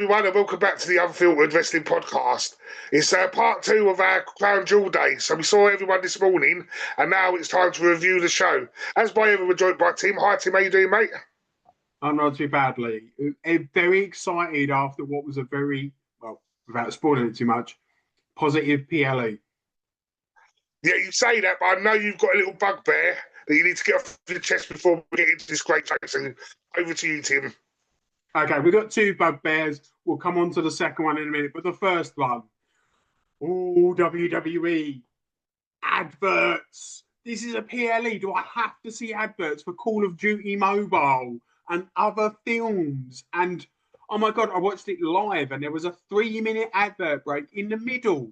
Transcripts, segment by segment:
everyone, and welcome back to the Unfiltered Wrestling Podcast. It's part 2 of our Crown Jewel Day. So we saw everyone this morning, and now it's time to review the show. As by ever, we're joined by Tim. Hi, Tim. How you doing, mate? I'm not too badly. Very excited after what was a very, well, without spoiling it too much, positive PLE. Yeah, you say that, but I know you've got a little bugbear that you need to get off your chest before we get into this great show. So over to you, Tim. Okay, we've got 2 bugbears. We'll come on to the second one in a minute. But the first one, WWE adverts. This is a PLE. Do I have to see adverts for Call of Duty Mobile and other films? And oh my God, I watched it live and there was a 3-minute advert break in the middle.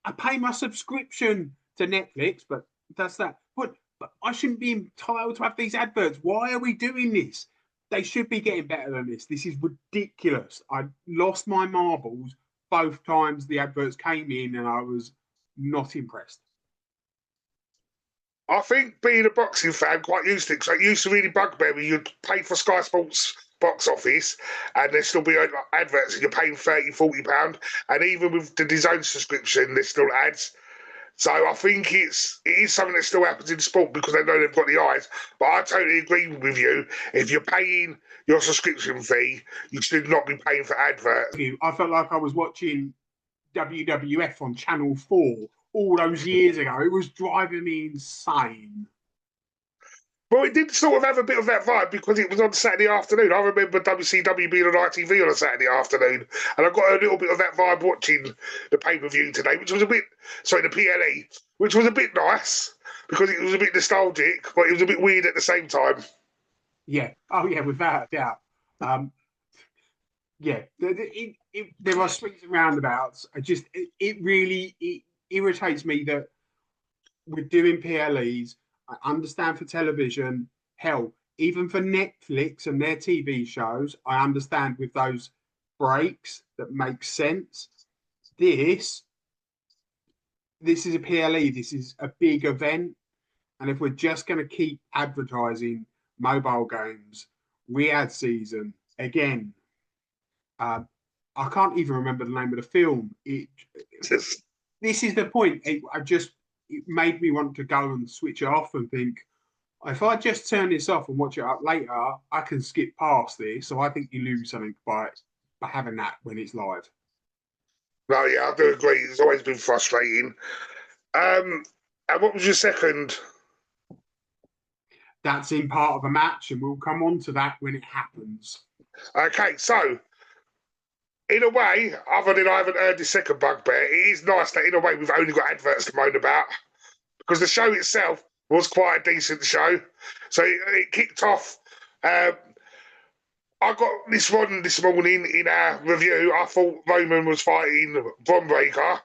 I pay my subscription to Netflix, but that's that. But I shouldn't be entitled to have these adverts. Why are we doing this? They should be getting better than this. This is ridiculous. I lost my marbles both times the adverts came in and I was not impressed. I think being a boxing fan, quite used to it, because it used to really bugbear me. You'd pay for Sky Sports box office and there'd still be adverts and you're paying £30-40, and even with the DAZN subscription there's still ads. So I think it is something that still happens in sport because they know they've got the eyes. But I totally agree with you. If you're paying your subscription fee, you should not be paying for adverts. I felt like I was watching WWF on Channel 4 all those years ago. It was driving me insane. Well, it did sort of have a bit of that vibe because it was on Saturday afternoon. I remember WCW being on ITV on a Saturday afternoon, and I got a little bit of that vibe watching the pay-per-view today, which was the PLE, which was a bit nice because it was a bit nostalgic, but it was a bit weird at the same time. Yeah. Oh, yeah, without a doubt. Yeah, there are swings and roundabouts. It really irritates me that we're doing PLEs. I understand for television, hell, even for Netflix and their TV shows, I understand with those breaks that make sense. This is a PLE. This is a big event. And if we're just going to keep advertising mobile games, Riyadh season, again, I can't even remember the name of the film. This is the point. It made me want to go and switch it off and think, if I just turn this off and watch it up later, I can skip past this. So I think you lose something by having that when it's live. No, yeah, I do agree. It's always been frustrating. And what was your second? That's in part of a match, and we'll come on to that when it happens. Okay, so in a way, other than I haven't heard the second bugbear, it is nice that in a way we've only got adverts to moan about because the show itself was quite a decent show. So it kicked off. I got this one this morning in our review. I thought Roman was fighting Bron Breakker,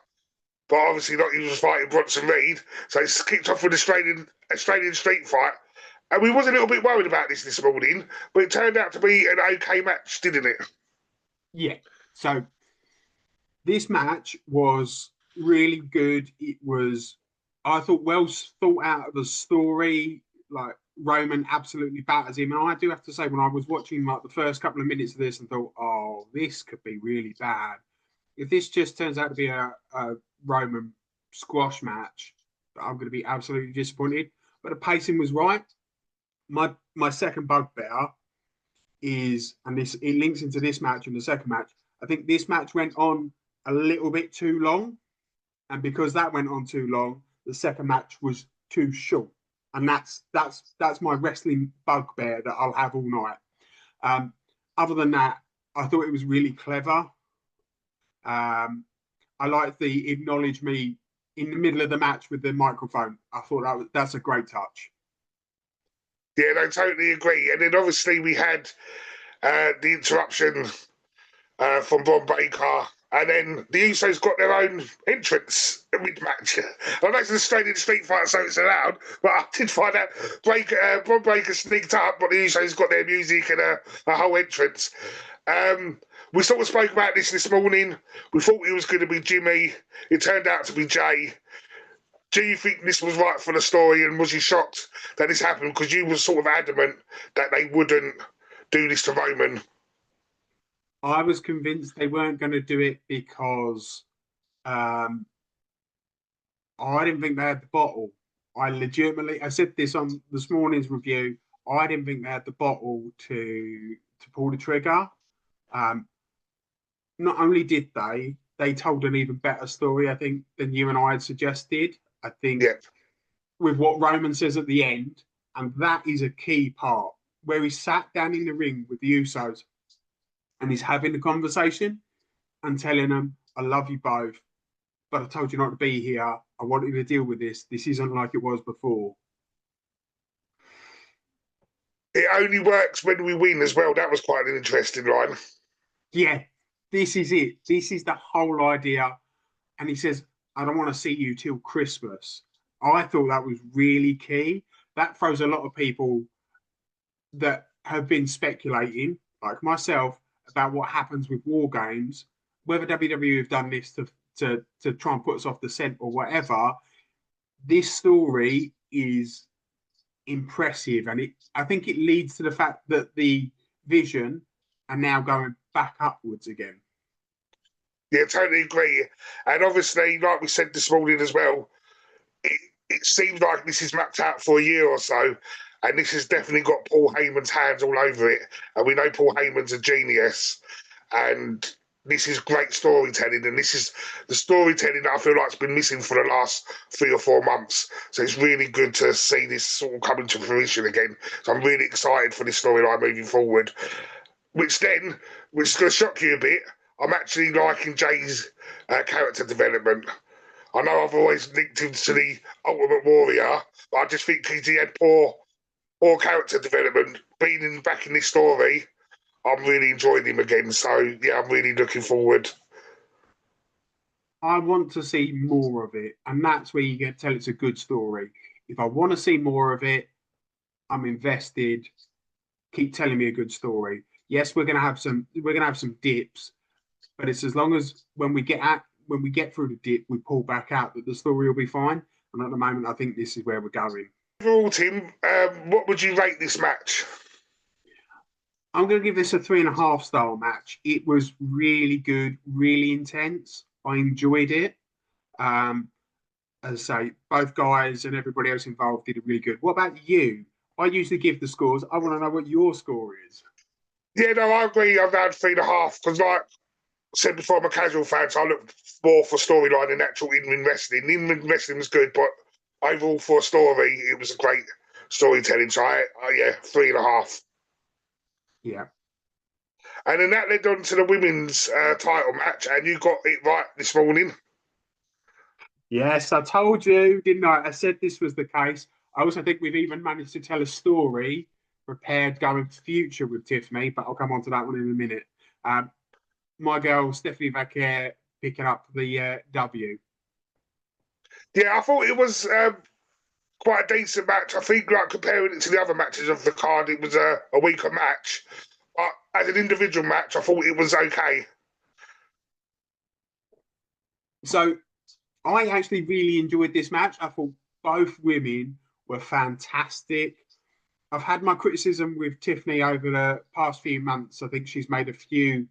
but obviously not. He was fighting Bronson Reed. So it's kicked off with an Australian street fight. And we was a little bit worried about this morning, but it turned out to be an okay match, didn't it? Yeah. So this match was really good. It was, I thought, well thought out of the story. Like Roman absolutely batters him. And I do have to say, when I was watching like the first couple of minutes of this and thought, oh, this could be really bad. If this just turns out to be a Roman squash match, I'm going to be absolutely disappointed. But the pacing was right. My second bugbear is, and it links into this match and the second match, I think this match went on a little bit too long. And because that went on too long, the second match was too short. And that's my wrestling bugbear that I'll have all night. Other than that, I thought it was really clever. I liked the acknowledge me in the middle of the match with the microphone. I thought that's a great touch. Yeah, I totally agree. And then obviously we had the interruption from Bron Breakker, and then the Usos got their own entrance mid-match. I know it's a straight in street fight, so it's allowed, but I did find out Bron Breakker sneaked up, but the Usos got their music and a whole entrance. We sort of spoke about this morning. We thought it was going to be Jimmy. It turned out to be Jay. Do you think this was right for the story, and was you shocked that this happened? Because you were sort of adamant that they wouldn't do this to Roman. I was convinced they weren't going to do it because um, I didn't think they had the bottle. I said this on this morning's review. I didn't think they had the bottle to pull the trigger. Um, Not only did they told an even better story, I think, than you and I had suggested. I think Yeah, with what Roman says at the end, and that is a key part, where he sat down in the ring with the Usos and he's having the conversation and telling them, I love you both, but I told you not to be here. I want you to deal with this. This isn't like it was before. it only works when we win as well. That was quite an interesting line. Yeah, this is it. This is the whole idea. And he says, I don't want to see you till Christmas. I thought that was really key. That throws a lot of people that have been speculating, like myself, about what happens with war games, whether WWE have done this to try and put us off the scent or whatever. This story is impressive, and I think it leads to the fact that the Vision are now going back upwards again. Yeah, totally agree. And obviously, like we said this morning as well, it seems like this is mapped out for a year or so, and this has definitely got Paul Heyman's hands all over it. And we know Paul Heyman's a genius, and this is great storytelling, and this is the storytelling that I feel like has been missing for the last 3 or 4 months. So it's really good to see this sort of coming to fruition again. So I'm really excited for this storyline moving forward. Which is going to shock you a bit, I'm actually liking Jay's character development. I know I've always linked him to the Ultimate Warrior, but I just think he had poor character development. Back in this story, I'm really enjoying him again. So yeah, I'm really looking forward. I want to see more of it, and that's where you get to tell it's a good story. If I want to see more of it, I'm invested. Keep telling me a good story. Yes, we're gonna have some dips, but it's as long as when we get through the dip, we pull back out that the story will be fine. And at the moment, I think this is where we're going. Overall, Tim, what would you rate this match? I'm going to give this a 3.5 star match. It was really good, really intense. I enjoyed it. Um, as I say, both guys and everybody else involved did it really good. What about you? I usually give the scores. I want to know what your score is. Yeah, no, I agree. I've had 3.5 because, like I said before, I'm a casual fan, so I look more for storyline than actual in-ring wrestling. In-ring wrestling was good, but overall for a story, it was a great storytelling. So yeah, 3.5. Yeah. And then that led on to the women's title match, and you got it right this morning. Yes, I told you, didn't I? I said this was the case. I also think we've even managed to tell a story prepared going future with Tiffany, but I'll come on to that one in a minute. Um, my girl, Stephanie Vaquer, picking up the W. Yeah, I thought it was quite a decent match. I think, like, comparing it to the other matches of the card, it was a weaker match. But as an individual match, I thought it was okay. So I actually really enjoyed this match. I thought both women were fantastic. I've had my criticism with Tiffany over the past few months. I think she's made a few.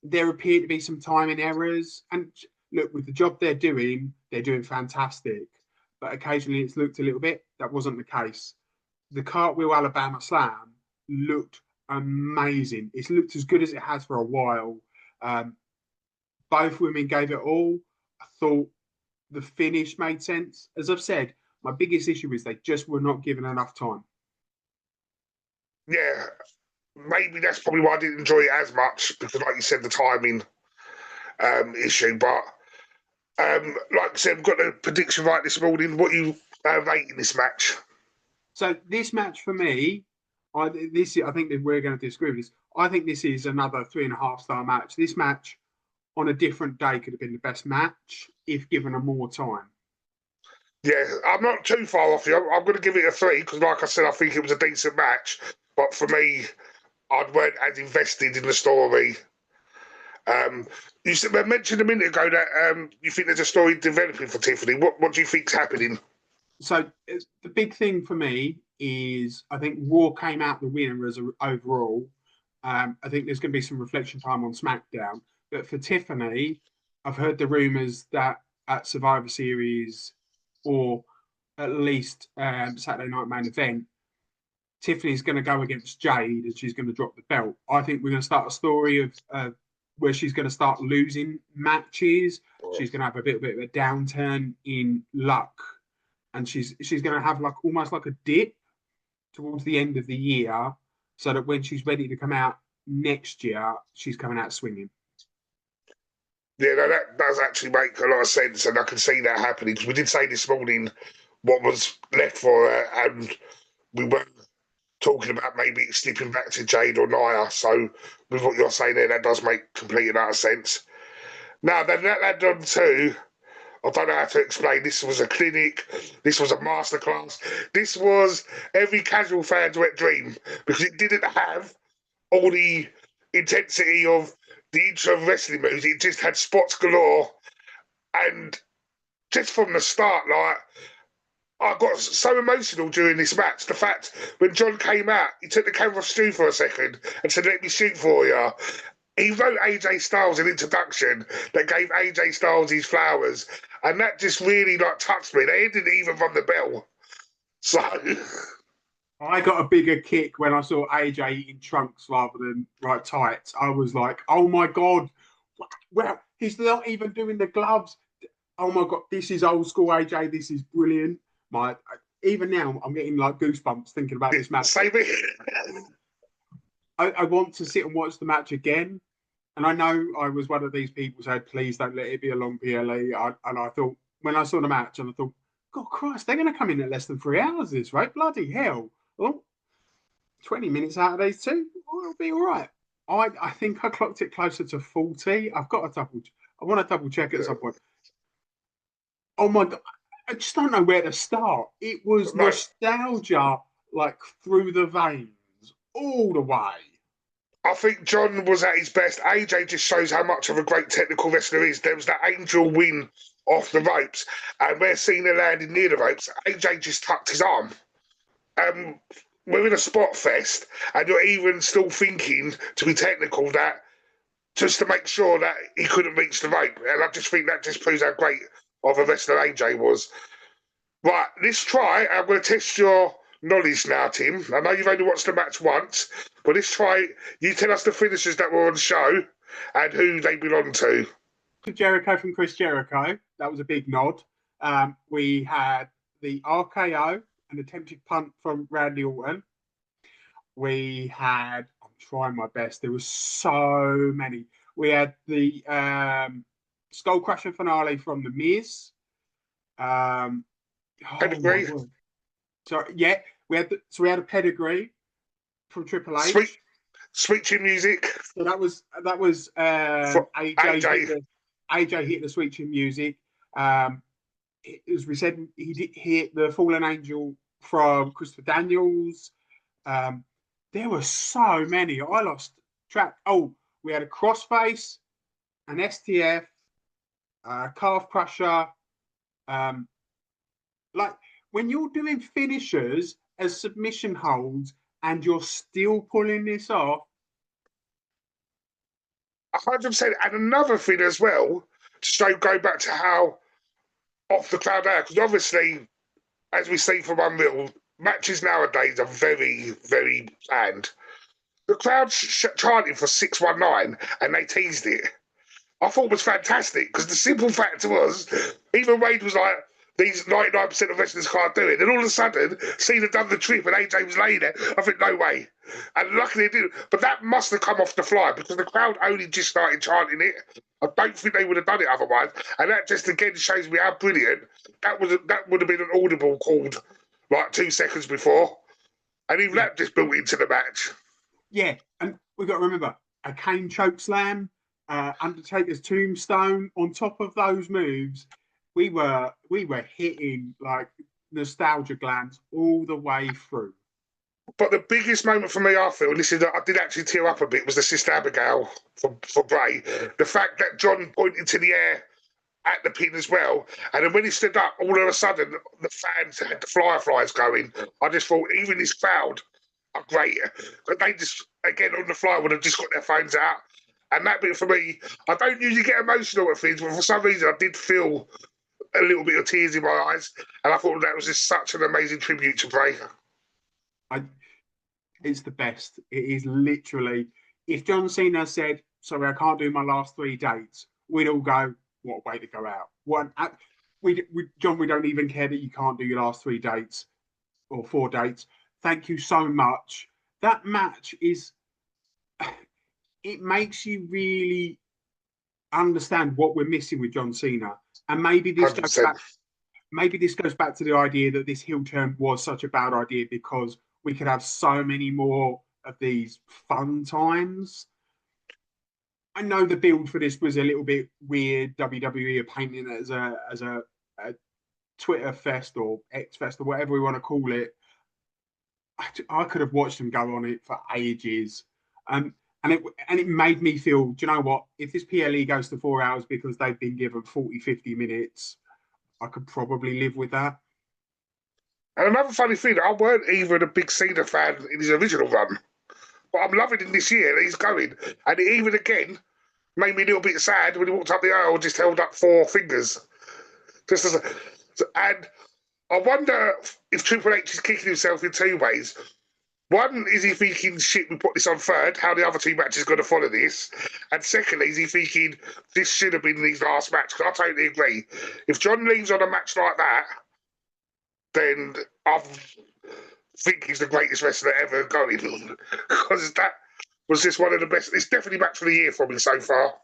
There appear to be some timing errors. And look, with the job they're doing fantastic. But occasionally it's looked a little bit. That wasn't the case. The Cartwheel Alabama Slam looked amazing. It's looked as good as it has for a while. Um, both women gave it all. I thought the finish made sense. As I've said, my biggest issue is they just were not given enough time. Yeah, maybe that's probably why I didn't enjoy it as much because, like you said, the timing issue. But like I said, we've got the prediction right this morning. What are you rating this match? So this match for me, I think that we're going to disagree with this. I think this is another 3.5 star match. This match on a different day could have been the best match if given a more time. Yeah, I'm not too far off you. I'm going to give it a 3 because, like I said, I think it was a decent match. But for me, I weren't as invested in the story. You mentioned a minute ago that you think there's a story developing for Tiffany. What do you think's happening? So the big thing for me is I think Raw came out the winner as overall. I think there's going to be some reflection time on SmackDown. But for Tiffany, I've heard the rumours that at Survivor Series or at least Saturday Night Main Event, Tiffany's going to go against Jade and she's going to drop the belt. I think we're going to start a story of where she's going to start losing matches. She's going to have a bit of a downturn in luck, and she's going to have like almost like a dip towards the end of the year, so that when she's ready to come out next year, she's coming out swinging. Yeah, no, that does actually make a lot of sense, and I can see that happening, because we did say this morning what was left for her, and we were talking about maybe slipping back to Jade or Nia. So with what you're saying there, that does make complete and utter sense. Now, then that led on to, I don't know how to explain, this was a clinic, this was a masterclass, this was every casual fan's wet dream, because it didn't have all the intensity of the intro wrestling moves. It just had spots galore, and just from the start, like, I got so emotional during this match. The fact when John came out, he took the camera off Stu for a second and said, "Let me shoot for you." He wrote AJ Styles an introduction that gave AJ Styles his flowers, and that just really like touched me. They didn't even run the bell. So I got a bigger kick when I saw AJ eating trunks rather than like tights. I was like, "Oh my god, well, he's not even doing the gloves." Oh my god, this is old school AJ. This is brilliant. Even now, I'm getting like goosebumps thinking about this match. save it. I want to sit and watch the match again. And I know I was one of these people who said, please don't let it be a long PLE. And I thought, when I saw the match, and I thought, God Christ, they're going to come in at less than 3 hours this, right? Bloody hell. Well, 20 minutes out of these two, it'll be all right. I think I clocked it closer to 40. I want to double check it at some point. Oh my God. I just don't know where to start. It was nostalgia like through the veins all the way. I think John was at his best. AJ just shows how much of a great technical wrestler he is. There was that angel win off the ropes, and where Cena landed near the ropes, AJ just tucked his arm. We're in a spot fest, and you're even still thinking, to be technical, that just to make sure that he couldn't reach the rope. And I just think that just proves how great of a wrestler AJ was. Right, let's try. I'm going to test your knowledge now, Tim. I know you've only watched the match once, but let's try. You tell us the finishers that were on the show and who they belong to. Jericho from Chris Jericho. That was a big nod. We had the RKO, an attempted punt from Randy Orton. We had, I'm trying my best, there was so many. We had the Skull Crusher finale from The Miz. Pedigree. Sorry, yeah, we had a pedigree from Triple H. Sweet Chin Music. So that was AJ hitting the Sweet Chin Music. As we said, he did hit the Fallen Angel from Christopher Daniels. There were so many. I lost track. Oh, we had a crossface, an STF, calf crusher. Like when you're doing finishers as submission holds and you're still pulling this off. 100%. And another thing as well, to show, go back to how off the crowd are, because obviously, as we see from Unreal, matches nowadays are very, very planned. The crowd chanting for 619 and they teased it. I thought it was fantastic, because the simple fact was, even Wade was like, these 99% of wrestlers can't do it. And all of a sudden, Cena done the trip and AJ was laying there. I think, no way. And luckily it didn't. But that must have come off the fly, because the crowd only just started chanting it. I don't think they would have done it otherwise. And that just again shows me how brilliant. That would have been an audible called like 2 seconds before. And even that just built into the match. Yeah, and we've got to remember, a cane choke slam, Undertaker's tombstone, on top of those moves, we were hitting like nostalgia glands all the way through. But the biggest moment for me, I feel, and this is, I did actually tear up a bit, was the Sister Abigail for Bray. The fact that John pointed to the air at the pin as well, and then when he stood up, all of a sudden the fans had the fireflies going. I just thought, even this crowd are great. But again on the fly would have just got their phones out. And that bit for me, I don't usually get emotional at things, but for some reason I did feel a little bit of tears in my eyes, and I thought that was just such an amazing tribute to Bray. It's the best. It is literally. If John Cena said, "Sorry, I can't do my last 3 dates," we'd all go, "What a way to go out!" John, we don't even care that you can't do your last 3 dates or 4 dates. Thank you so much. That match is. It makes you really understand what we're missing with John Cena, and maybe this 100%. goes back. Maybe this goes back to the idea that this heel turn was such a bad idea because we could have so many more of these fun times. I know the build for this was a little bit weird. WWE are painting it as a Twitter fest or X fest or whatever we want to call it. I could have watched them go on it for ages. And it made me feel, do you know what? If this PLE goes to 4 hours because they've been given 40, 50 minutes, I could probably live with that. And another funny thing, I weren't even a big Cena fan in his original run, but I'm loving him this year. He's going, and it even again made me a little bit sad when he walked up the aisle, just held up 4 fingers. And I wonder if Triple H is kicking himself in 2 ways. One, is he thinking, shit, we put this on third, how the other 2 matches are going to follow this? And secondly, is he thinking, this should have been his last match? Because I totally agree. If John leaves on a match like that, then I think he's the greatest wrestler ever going. Because that was just one of the best. It's definitely match of the year for me so far.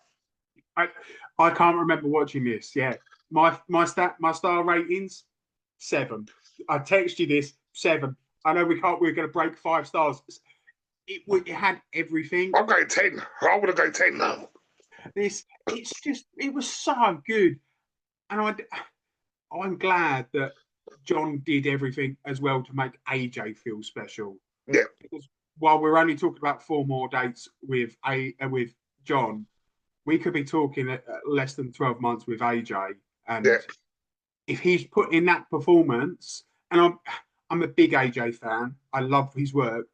I can't remember watching this. Yeah, my star ratings 7. I text you this 7. I know we're going to break 5 stars. It had everything. I'm going 10. I want to go 10 now. It was so good, and I'm glad that John did everything as well to make AJ feel special. Yeah. Because while we're only talking about 4 more dates with John, we could be talking at less than 12 months with AJ. And if he's put in that performance, and I'm a big AJ fan, I love his work,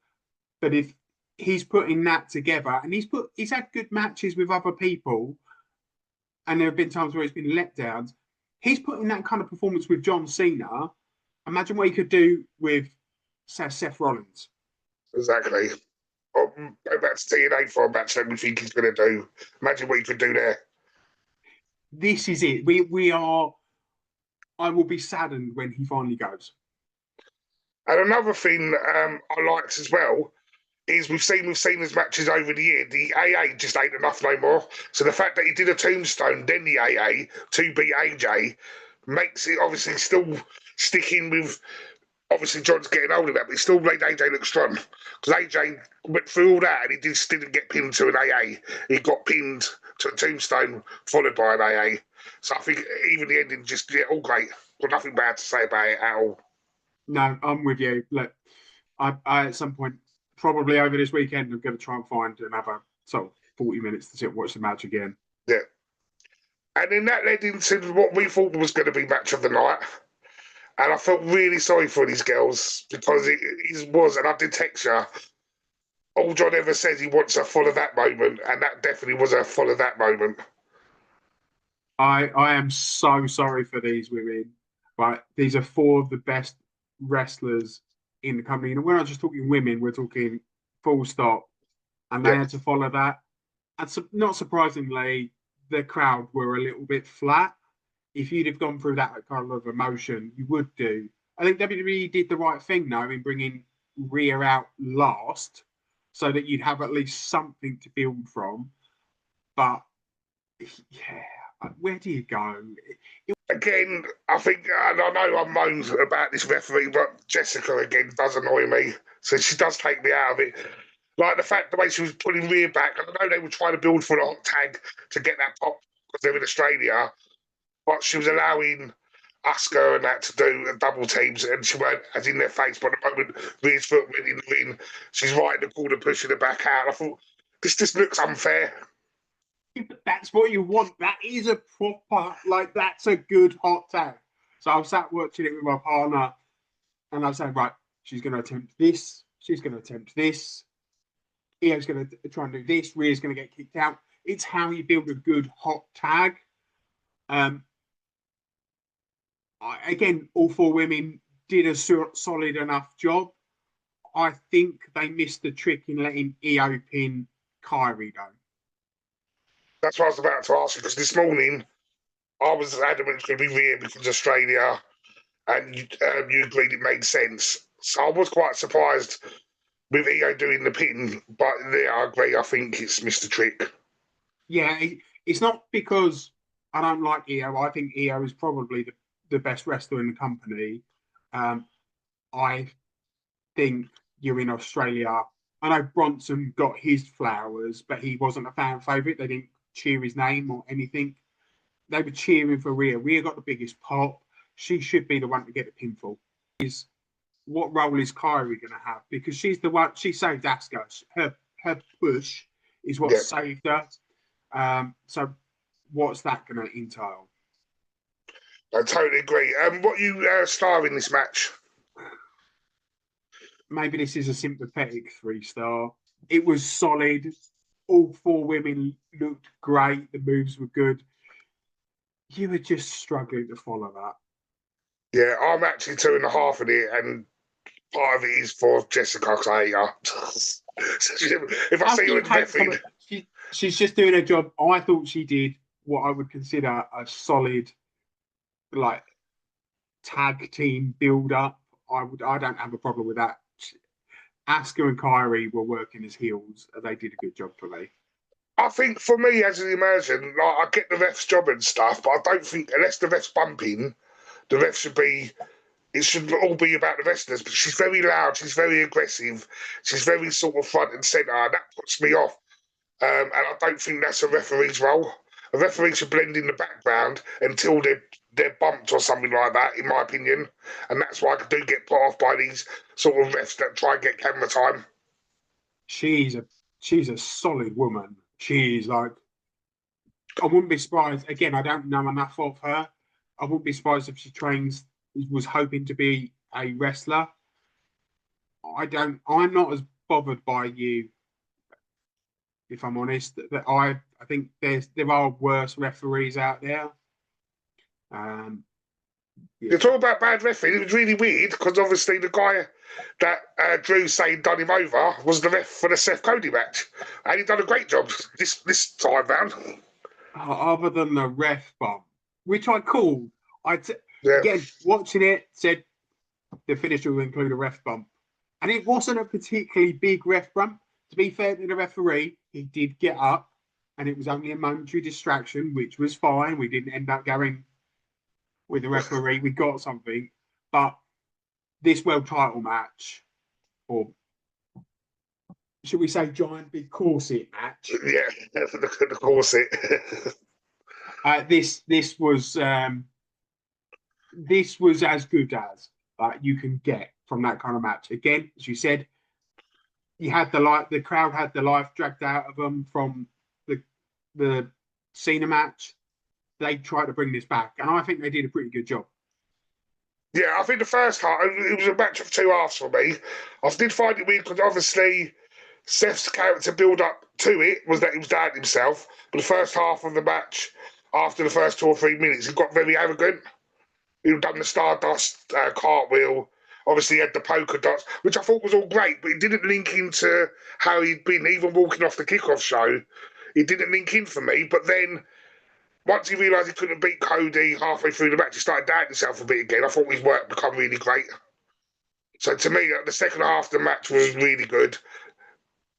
but if he's putting that together, and he's had good matches with other people, and there have been times where it's been letdowns. He's putting that kind of performance with John Cena. Imagine what he could do with Seth Rollins. Exactly. Go back to TNA for a match that we think he's going to do. Imagine what he could do there. This is it. I will be saddened when he finally goes. And another thing I liked as well is we've seen Cena's matches over the year, the AA just ain't enough no more. So the fact that he did a tombstone, then the AA, to beat AJ, makes it obviously still sticking with, obviously John's getting older now, but he still made AJ look strong. Because AJ went through all that and he just didn't get pinned to an AA. He got pinned to a tombstone followed by an AA. So I think even the ending just, all great. Got nothing bad to say about it at all. No, I'm with you. Look, I at some point, probably over this weekend, I'm going to try and find another 40 minutes to sit and watch the match again. Yeah. And then that led into what we thought was going to be match of the night. And I felt really sorry for these girls because it was, and I did text you, all John ever says he wants a follow that moment, and that definitely was a follow that moment. I am so sorry for these women, but these are 4 of the best wrestlers in the company. And we're not just talking women, we're talking full stop. And they had to follow that. And not surprisingly, the crowd were a little bit flat. If you'd have gone through that kind of emotion, you would do. I think WWE did the right thing, though, in bringing Rhea out last so that you'd have at least something to build from. But, yeah, where do you go? Again, I think, and I know I moaned about this referee, but Jessica, again, does annoy me. So she does take me out of it. Like the way she was putting Rhea back. I know they were trying to build for the hot tag to get that pop because they're in Australia. But she was allowing Asuka and that to do double teams, and she weren't as in their face. But the moment Rhea's foot went in the ring, she's right in the corner pushing her back out. I thought, this just looks unfair. That's what you want. That is a proper, that's a good hot tag. So I was sat watching it with my partner, and I was saying, right, she's going to attempt this. She's going to attempt this. Io's going to try and do this. Rhea's going to get kicked out. It's how you build a good hot tag. Again, all four women did a solid enough job. I think they missed the trick in letting Io pin Kyrie, though. That's what I was about to ask you, because this morning I was adamant it was going to be Rhea because Australia, and you agreed it made sense. So I was quite surprised with Io doing the pin, but yeah, I agree. I think it's missed the trick. Yeah, it's not because I don't like Io. I think Io is probably the best wrestler in the company. I think you're in Australia. I know Bronson got his flowers, but he wasn't a fan favourite. They didn't cheer his name or anything. They were cheering for Rhea. Rhea got the biggest pop. She should be the one to get the pinfall. What role is Kyrie going to have? Because she's the one. She saved Asuka. Her push is what saved her. So what's that going to entail? I totally agree. What you star in this match? Maybe this is a sympathetic 3-star. It was solid. All four women looked great. The moves were good. You were just struggling to follow that. Yeah, I'm actually 2.5 in it, and part of it is for Jessica because I hate her. If I see her in Bethany, she's just doing her job. I thought she did what I would consider a solid, like, tag team build up. I don't have a problem with that. Asuka and Kyrie were working as heels. They did a good job for me. I think for me as an immersion, like, I get the ref's job and stuff, but I don't think unless the ref's bumping, the ref should be. It should all be about the wrestlers. But she's very loud. She's very aggressive. She's very sort of front and centre. And that puts me off. And I don't think that's a referee's role. A referee should blend in the background until they're bumped or something like that, in my opinion. And that's why I do get put off by these sort of refs that try and get camera time. She's a solid woman. She's like, I wouldn't be surprised. Again, I don't know enough of her. I wouldn't be surprised if she was hoping to be a wrestler. I'm not as bothered by you, if I'm honest. That I think there are worse referees out there. Yeah. You're talking about bad refereeing. It was really weird because obviously the guy that Drew saying done him over was the ref for the Seth Cody match, and he done a great job this time round. Other than the ref bump, which I called, Yeah. Again, watching it, said the finisher will include a ref bump. And it wasn't a particularly big ref bump. To be fair to the referee, he did get up, and it was only a momentary distraction, which was fine. We didn't end up going with the referee. We got something. But this world title match, or should we say giant big corset match? Yeah, the corset. This was as good as you can get from that kind of match. Again, as you said, you had the crowd had the life dragged out of them from the Cena match. They tried to bring this back, and I think they did a pretty good job. Yeah, I think the first half, it was a match of two halves for me. I did find it weird because obviously Seth's character build up to it was that he was down himself, but the first half of the match, after the first 2 or 3 minutes, he got very arrogant. He'd done the Stardust cartwheel. Obviously, he had the polka dots, which I thought was all great, but it didn't link into how he'd been, even walking off the kickoff show. It didn't link in for me, but then once he realised he couldn't beat Cody halfway through the match, he started doubting himself a bit again. I thought his work become really great. So to me, the second half of the match was really good.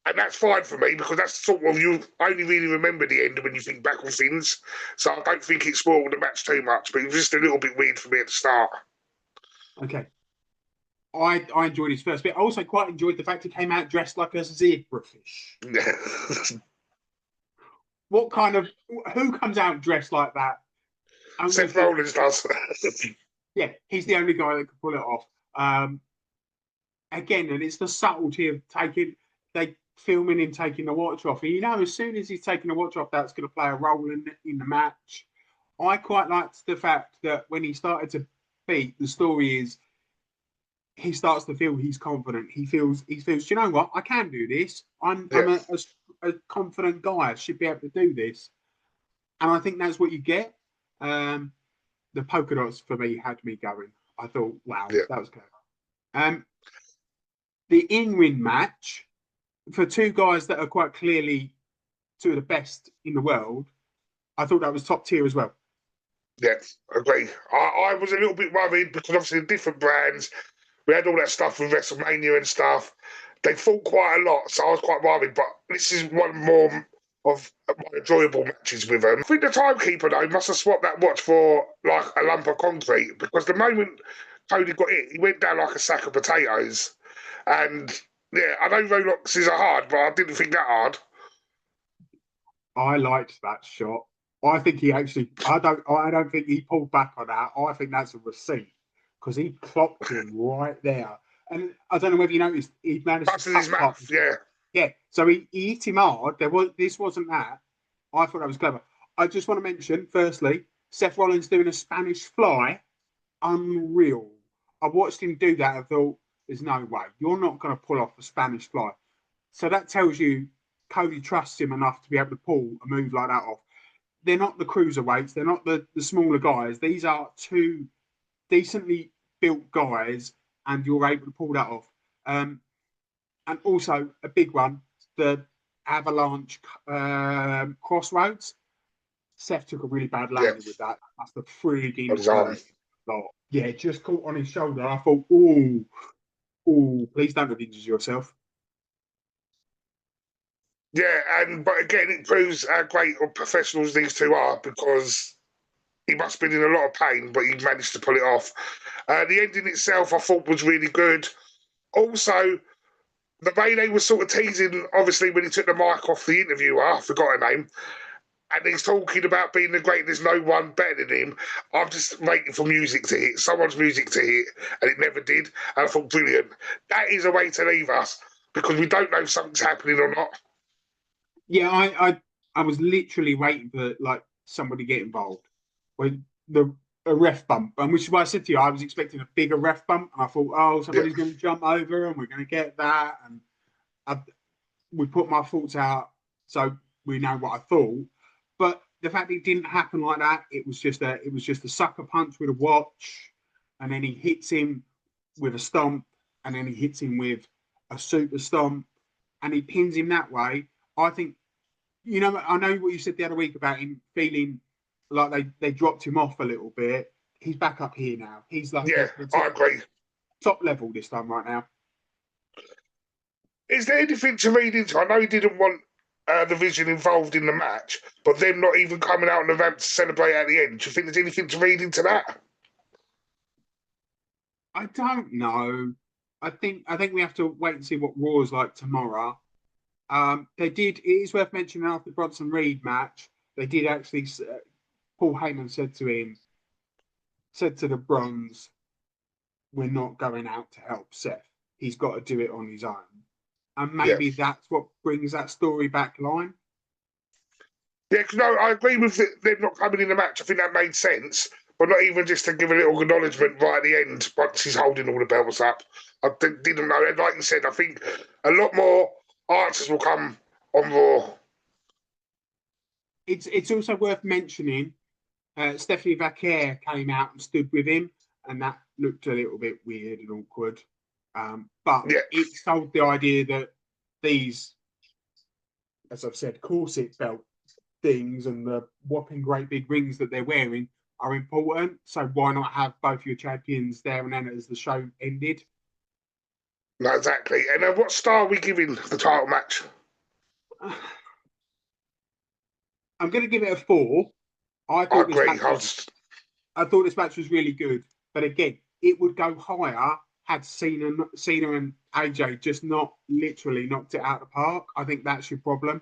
And that's fine for me because that's sort of, you only really remember the end when you think back on things. So I don't think it spoiled the match too much, but it was just a little bit weird for me at the start. Okay. I enjoyed his first bit. I also quite enjoyed the fact he came out dressed like a zebrafish. Who comes out dressed like that? Seth Rollins does. Yeah, he's the only guy that can pull it off. Again, and it's the subtlety of filming him taking the watch off. And as soon as he's taking the watch off, that's going to play a role in the match. I quite liked the fact that when he started to beat, the story is he starts to feel he's confident. He feels, do you know what? I can do this. I'm Yeah, a confident guy. I should be able to do this. And I think that's what you get. Um, the polka dots for me had me going. I thought, wow, yeah. that was clever. Um, the in-ring match for two guys that are quite clearly two of the best in the world, I thought that was top tier as well. Yeah, agree. I was a little bit worried because obviously different brands, we had all that stuff with WrestleMania and stuff. They fought quite a lot, so I was quite worried. But this is one more of my enjoyable matches with them. I think the timekeeper though must have swapped that watch for like a lump of concrete because the moment Cody got hit, he went down like a sack of potatoes. And yeah, I know Rolex are hard, but I didn't think that hard. I liked that shot. I think he actually. I don't think he pulled back on that. I think that's a receipt because he clocked him right there. And I don't know whether you noticed he managed to Busted his cut part. mouth, yeah. Yeah, so he hit him hard. This wasn't that. I thought that was clever. I just want to mention, firstly, Seth Rollins doing a Spanish fly, unreal. I watched him do that. I thought, there's no way you're not going to pull off a Spanish fly. So that tells you Cody trusts him enough to be able to pull a move like that off. They're not the cruiserweights. They're not the smaller guys. These are two decently built guys, and you're able to pull that off. And also a big one, the Avalanche Crossroads. Seth took a really bad Yeah, landing with that. That's the on frigging his arm. worst lot. Yeah, just caught on his shoulder. I thought, oh, please don't have injured yourself. Yeah, but again, it proves how great of professionals these two are because he must have been in a lot of pain, but he managed to pull it off. The ending itself, I thought, was really good. Also, the way they were sort of teasing, obviously, when he took the mic off the interviewer, I forgot her name, and he's talking about being the great, there's no one better than him. I'm just waiting for music to hit, someone's music to hit, and it never did. And I thought, brilliant. That is a way to leave us because we don't know if something's happening or not. Yeah, I was literally waiting for like somebody to get involved when the a ref bump, and which is why I said to you I was expecting a bigger ref bump, and I thought, oh, Yeah, somebody's going to jump over, and we're going to get that, and I, we put my thoughts out, so we know what I thought. But the fact it didn't happen like that, it was just a sucker punch with a watch, and then he hits him with a stomp, and then he hits him with a super stomp, and he pins him that way. I think I know what you said the other week about him feeling like they dropped him off a little bit. He's back up here now. He's like yeah, the I agree. top level this time right now. Is there anything to read into? I know he didn't want the Vision involved in the match, but them not even coming out on the ramp to celebrate at the end. Do you think there's anything to read into that? I don't know. I think we have to wait and see what Raw's like tomorrow. They did. It is worth mentioning after the Bronson Reed match, they did actually. Paul Heyman said to the Bronze, "We're not going out to help Seth. He's got to do it on his own." And Yeah. maybe that's what brings that story back line. Yeah, because no, I agree with them not coming in the match. I think that made sense, but not even just to give a little acknowledgement right at the end once he's holding all the belts up. I didn't know. And like you said, I think a lot more answers will come on Raw. It's also worth mentioning. Stephanie Vaquer came out and stood with him, and that looked a little bit weird and awkward. But Yeah, it sold the idea that these, as I've said, corset belt things and the whopping great big rings that they're wearing are important. So why not have both your champions there and then as the show ended? no, exactly. And what star are we giving the title match? I'm going to give it a 4. I I thought this agree. match was I thought this match was really good, but again, it would go higher had Cena and AJ just not literally knocked it out of the park. I think that's your problem.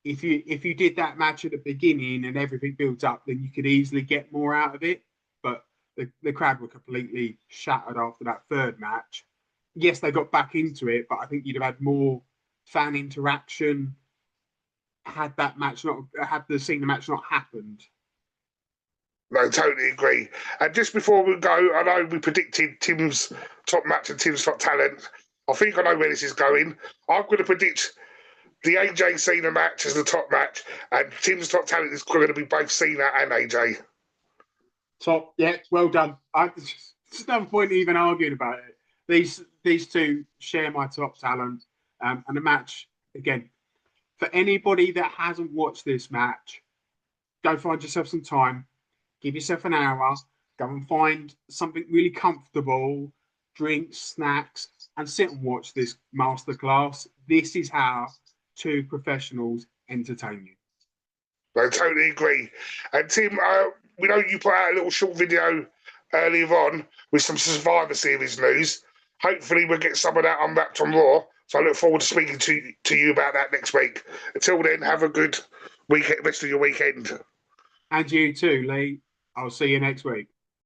If you did that match at the beginning and everything builds up, then you could easily get more out of it. But the crowd were completely shattered after that third match. Yes, they got back into it, but I think you'd have had more fan interaction had the Cena match not happened. No, totally agree. And just before we go, I know we predicted Tim's top match and Tim's top talent. I think I know where this is going. I'm going to predict the AJ Cena match as the top match, and Tim's top talent is going to be both Cena and AJ. Top, yeah, well done. There's no point even arguing about it. These two share my top talent, and the match again. For anybody that hasn't watched this match, go find yourself some time. Give yourself an hour. Go and find something really comfortable, drinks, snacks, and sit and watch this masterclass. This is how two professionals entertain you. I totally agree. And Tim, we know you put out a little short video earlier on with some Survivor Series news. Hopefully, we'll get some of that unwrapped on Raw. So I look forward to speaking to you about that next week. Until then, have a good rest of your weekend. And you too, Lee. I'll see you next week.